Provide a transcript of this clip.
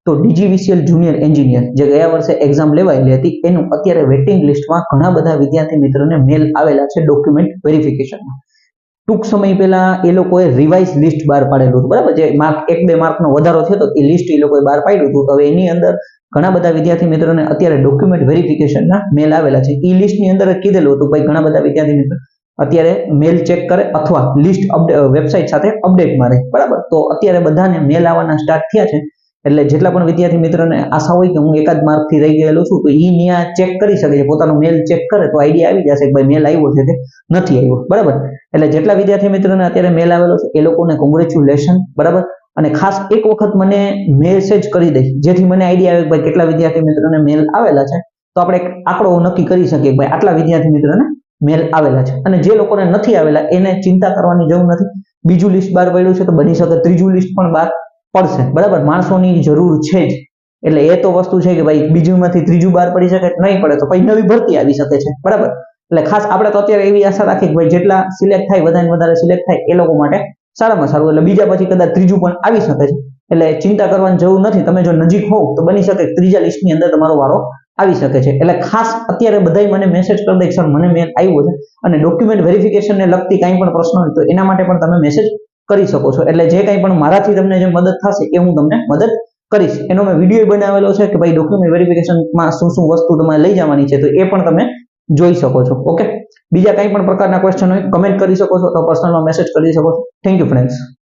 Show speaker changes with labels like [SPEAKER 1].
[SPEAKER 1] તો DGVCL junior engineer જે ગયા વર્ષે એક્ઝામ લેવાયેલી હતી એનું અત્યારે વેટિંગ લિસ્ટમાં ઘણા બધા વિદ્યાર્થી મિત્રોને મેલ આવેલા છે ડોક્યુમેન્ટ વેરિફિકેશનમાં. ટૂંક સમય પહેલા એ લોકોએ રિવાઇઝ લિસ્ટ બહાર પાડેલું હતું, બરાબર, જે માર્ક 1-2 માર્કનો વધારો થયો હતો એ લિસ્ટ એ લોકોએ બહાર પાડ્યું હતું. તો હવે એની અંદર ઘણા બધા વિદ્યાર્થી મિત્રોને અત્યારે ડોક્યુમેન્ટ વેરિફિકેશનના મેલ આવેલા છે. એ લિસ્ટની અંદર જ કીધેલું હતું ભાઈ ઘણા બધા વિદ્યાર્થી મિત્રો અત્યારે મેલ ચેક કરે અથવા લિસ્ટ વેબસાઇટ સાથે અપડેટ મારે, બરાબર. તો અત્યારે બધાને મેલ આવવાના સ્ટાર્ટ થયા છે. એટલે જેટલા પણ વિદ્યાર્થી મિત્રોને આશા હોય કે હું એકાદ માર્ક થી રહી ગયેલો છું તો ઈ ન્યા ચેક કરી શકે છે, પોતાનો મેલ ચેક કરે તો આઈડિયા આવી જશે કે ભાઈ મેલ આવ્યો છે કે નથી આવ્યો, બરાબર. એટલે જેટલા વિદ્યાર્થી મિત્રોને અત્યારે મેલ આવેલો છે એ લોકોને કોંગ્રેચ્યુલેશન, બરાબર. અને ખાસ એક વખત મને મેસેજ કરી દે જેથી મને આઈડિયા આવે કે ભાઈ કેટલા વિદ્યાર્થી મિત્રોને મેલ આવેલા છે, તો આપણે એક આંકડો નક્કી કરી શકીએ કે ભાઈ આટલા વિદ્યાર્થી મિત્રોને મેલ આવેલા છે. અને જે લોકોને નથી આવેલા એને ચિંતા કરવાની જરૂર નથી. બીજું લિસ્ટ બહાર પડ્યું છે તો બની શકે ત્રીજું લિસ્ટ પણ બહાર પડશે, બરાબર. માણસોની જરૂર છે જ, એટલે એ તો વસ્તુ છે કે ભાઈ બીજુંમાંથી ત્રીજું બહાર પડી શકે, નહીં પડે તો પછી નવી ભરતી આવી શકે છે, બરાબર. એટલે ખાસ આપણે તો અત્યારે એવી આશા રાખીએ કે ભાઈ જેટલા સિલેક્ટ થાય વધારે વધારે સિલેક્ટ થાય એ લોકો માટે સારામાં સારું. એટલે બીજા પછી કદાચ ત્રીજું પણ આવી શકે છે, એટલે ચિંતા કરવાની જરૂર નથી. તમે જો નજીક હોવ તો બની શકે ત્રીજા લિસ્ટની અંદર તમારો વારો આવી શકે છે. એટલે ખાસ અત્યારે બધાય મને મેસેજ કરી દે સર મને મેલ આવ્યો છે, અને ડોક્યુમેન્ટ વેરિફિકેશનને લગતી કાંઈ પણ પ્રશ્ન હોય તો એના માટે પણ તમે મેસેજ કરી શકો છો. એટલે જે કંઈ પણ મારાથી તમને જે મદદ થશે એ હું તમને મદદ કરીશ. એનો મેં વિડીયો બનાવેલો છે કે ભાઈ ડોક્યુમેન્ટ વેરિફિકેશનમાં શું શું વસ્તુ તમારે લઈ જવાની છે, તો એ પણ તમે જોઈ શકો છો. ઓકે, બીજા કંઈ પણ પ્રકારના ક્વેશ્ચન હોય કમેન્ટ કરી શકો છો, તો પર્સનલમાં મેસેજ કરી શકો છો. Thank you friends.